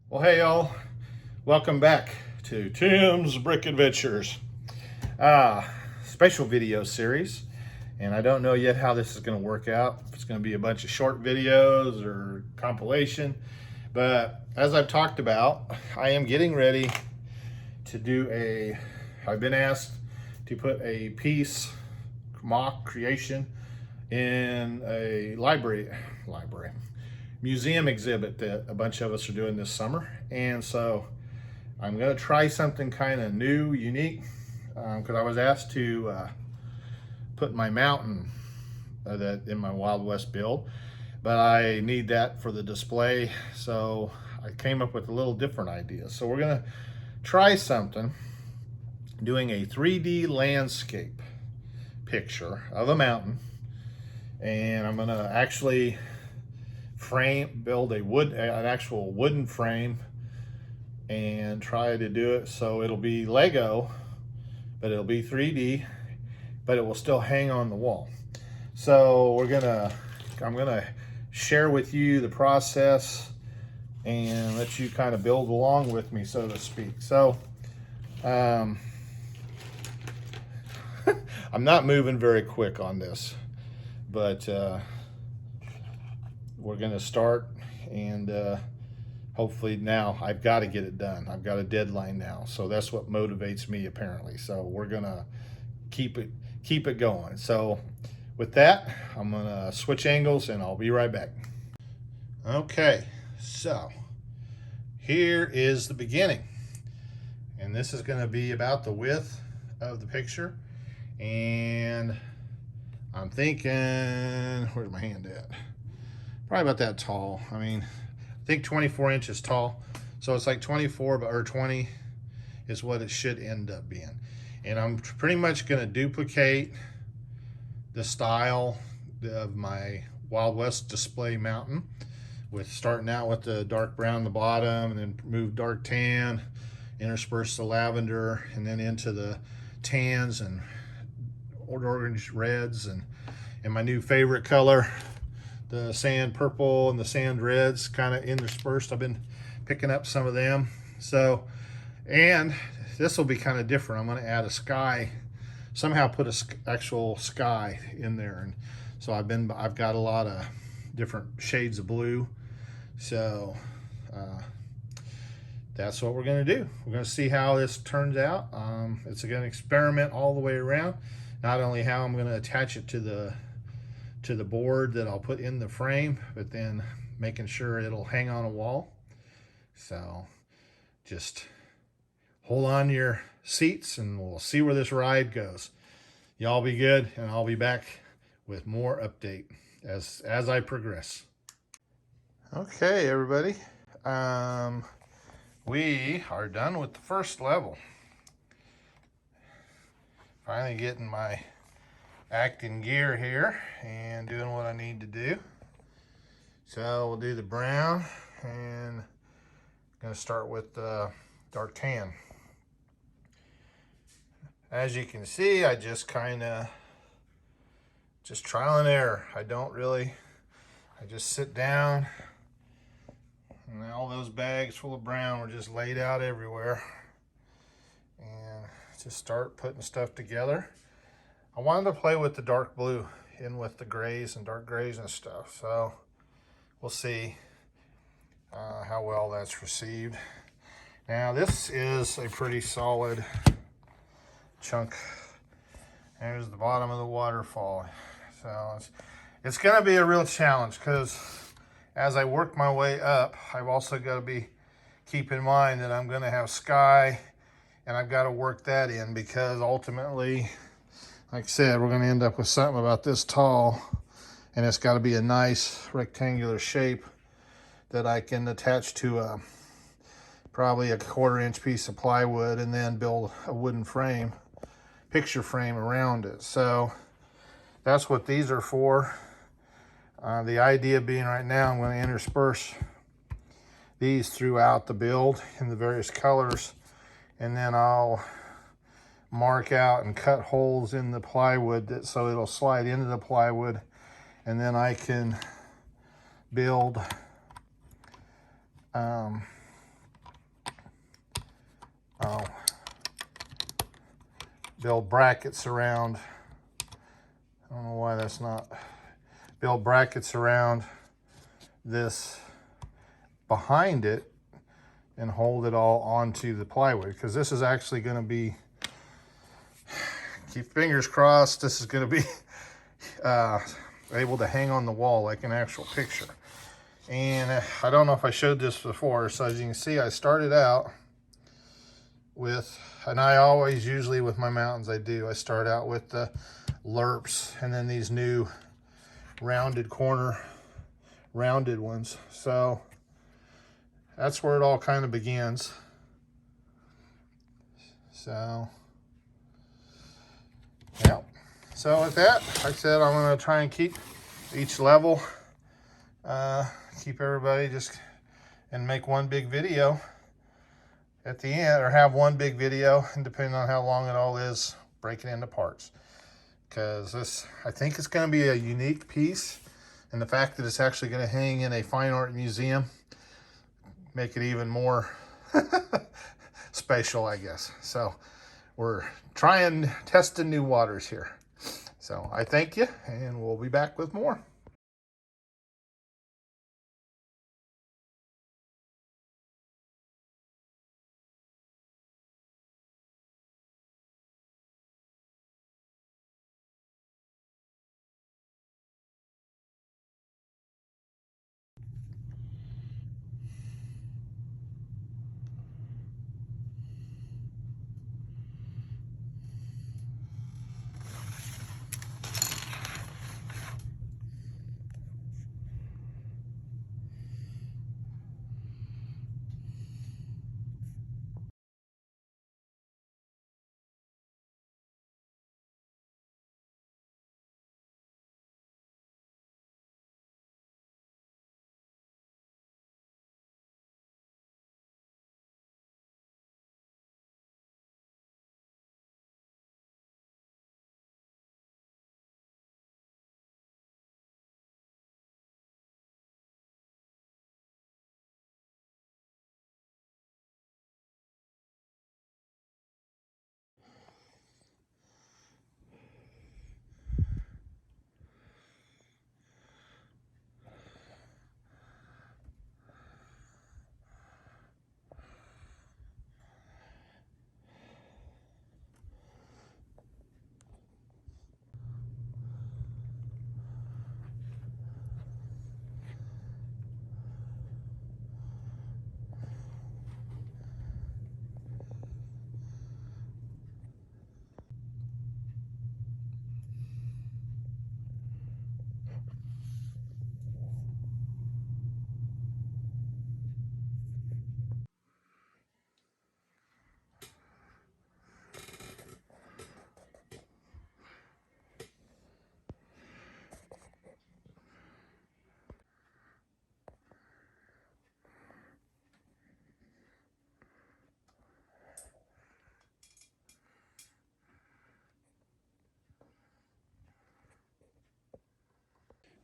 Well, hey y'all, welcome back to Tim's Brick Adventures. Special video series, and I don't know yet how this is going to work out. If it's going to be a bunch of short videos or compilation, but as I've talked about, I am getting ready to do I've been asked to put a piece, mock creation, in a museum exhibit that a bunch of us are doing this summer. And so I'm going to try something kind of new, unique, because I was asked to put my mountain that in my Wild West build, but I need that for the display. So I came up with a little different idea. So we're going to try something, doing a 3D landscape picture of a mountain. And I'm going to actually build an actual wooden frame and try to do it so it'll be Lego, but it'll be 3D, but it will still hang on the wall. So I'm gonna share with you the process and let you kind of build along with me, so to speak. So I'm not moving very quick on this, but we're going to start, and hopefully now I've got to get it done. I've got a deadline now, so that's what motivates me apparently. So we're going to keep it going. So with that, I'm going to switch angles and I'll be right back. Okay, so here is the beginning, and this is going to be about the width of the picture, and I'm thinking, where's my hand at? Probably about that tall. I mean, I think 24 inches tall. So it's like 24 or 20 is what it should end up being. And I'm pretty much going to duplicate the style of my Wild West display mountain, with starting out with the dark brown at the bottom, and then move dark tan, intersperse the lavender, and then into the tans and orange reds, and my new favorite color, the sand purple and the sand reds, kind of interspersed. I've been picking up some of them. So, and this will be kind of different. I'm going to add a sky, somehow put a actual sky in there. And so I've got a lot of different shades of blue. So that's what we're going to do. We're going to see how this turns out. It's going to experiment all the way around. Not only how I'm going to attach it to the board that I'll put in the frame, but then making sure it'll hang on a wall. So just hold on to your seats and we'll see where this ride goes. Y'all be good, and I'll be back with more update as I progress. Okay, everybody. We are done with the first level. Finally getting my acting gear here and doing what I need to do. So we'll do the brown, and I'm going to start with the dark tan. As you can see, I just trial and error. I just sit down, and all those bags full of brown were just laid out everywhere, and just start putting stuff together. I wanted to play with the dark blue in with the grays and dark grays and stuff. So we'll see how well that's received. Now this is a pretty solid chunk. There's the bottom of the waterfall. So it's going to be a real challenge, because as I work my way up, I've also got to keep in mind that I'm going to have sky, and I've got to work that in, because ultimately, like I said, we're going to end up with something about this tall, and it's got to be a nice rectangular shape that I can attach to probably a 1/4 inch piece of plywood, and then build a wooden frame, picture frame around it. So that's what these are for. The idea being, right now, I'm going to intersperse these throughout the build in the various colors, and then I'll mark out and cut holes in the plywood so it'll slide into the plywood, and then I can build build brackets around. I don't know why that's not. Build brackets around this behind it and hold it all onto the plywood, because this is actually going to be, keep fingers crossed, this is going to be able to hang on the wall like an actual picture. And I don't know if I showed this before, so as you can see, I started out with, and I always usually with my mountains I start out with the lerps and then these new rounded corner rounded ones. So that's where it all kind of begins. So yeah, so with that, like I said, I'm going to try and keep each level, keep everybody just, and make one big video at the end, or have one big video, and depending on how long it all is, break it into parts. Because this, I think it's going to be a unique piece, and the fact that it's actually going to hang in a fine art museum make it even more special, I guess. So we're testing new waters here. So I thank you, and we'll be back with more.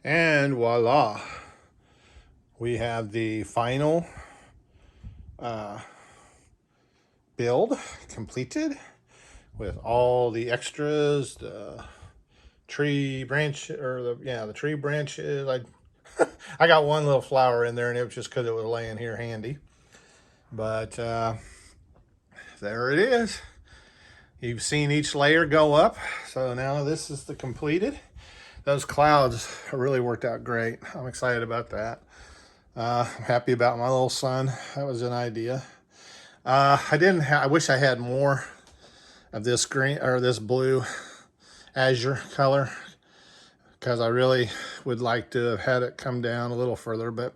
And voila, we have the final build completed with all the extras, the tree branch, or the tree branches. I got one little flower in there, and it was just because it was laying here handy. But there it is. You've seen each layer go up, so now this is the completed. Those clouds really worked out great. I'm excited about that. I'm happy about my little son. That was an idea. I wish I had more of this green or this blue azure color, because I really would like to have had it come down a little further, but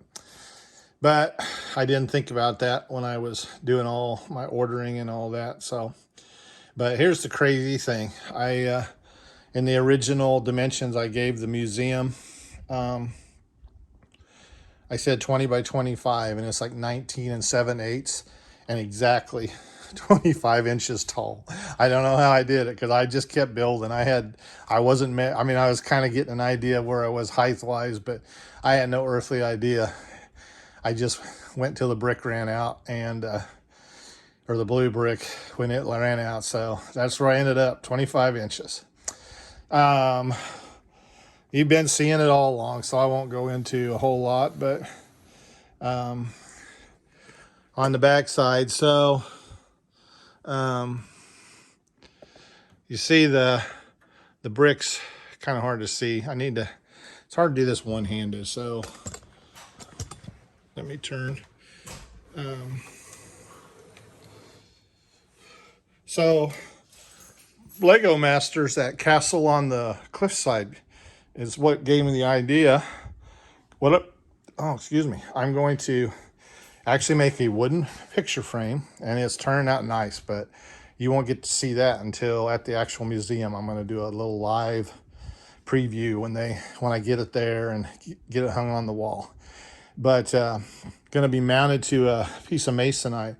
I didn't think about that when I was doing all my ordering and all that. So, but here's the crazy thing. In the original dimensions I gave the museum, I said 20 by 25, and it's like 19 7/8 and exactly 25 inches tall. I don't know how I did it, because I just kept building. I was kind of getting an idea of where I was height wise, but I had no earthly idea. I just went till the brick ran out, and or the blue brick when it ran out. So that's where I ended up, 25 inches. You've been seeing it all along, so I won't go into a whole lot, but on the back side, so you see the bricks, kind of hard to see. It's hard to do this one-handed, so let me turn. So Lego Masters, that castle on the cliffside, is what gave me the idea. Excuse me. I'm going to actually make a wooden picture frame, and it's turning out nice, but you won't get to see that until at the actual museum. I'm going to do a little live preview when I get it there and get it hung on the wall. But going to be mounted to a piece of masonite,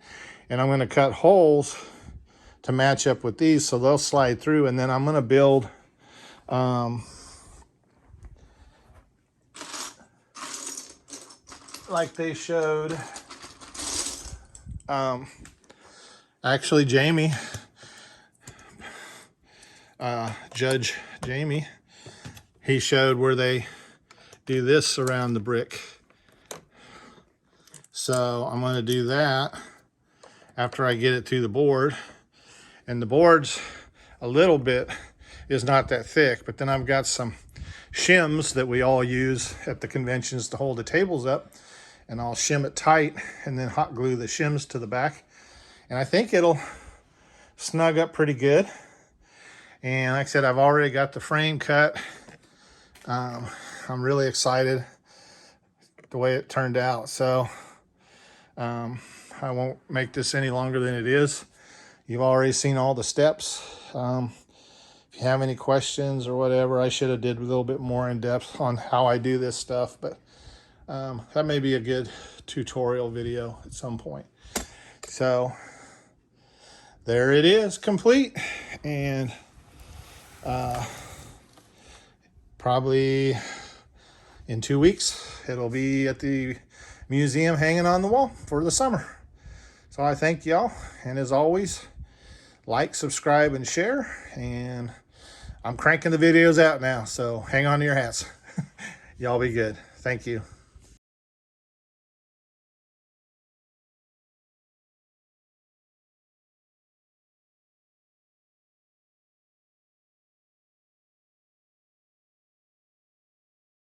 and I'm going to cut holes to match up with these so they'll slide through, and then I'm going to build like they showed. Actually, Jamie, Judge Jamie, he showed where they do this around the brick. So I'm going to do that after I get it to the board. And the board's a little bit, is not that thick, but then I've got some shims that we all use at the conventions to hold the tables up, and I'll shim it tight and then hot glue the shims to the back. And I think it'll snug up pretty good. And like I said, I've already got the frame cut. I'm really excited the way it turned out. So I won't make this any longer than it is. You've already seen all the steps. If you have any questions or whatever, I should have did a little bit more in depth on how I do this stuff, but that may be a good tutorial video at some point. So there it is, complete. And probably in 2 weeks, it'll be at the museum hanging on the wall for the summer. So I thank y'all, and as always, like, subscribe, and share. And I'm cranking the videos out now, so hang on to your hats. Y'all be good. Thank you.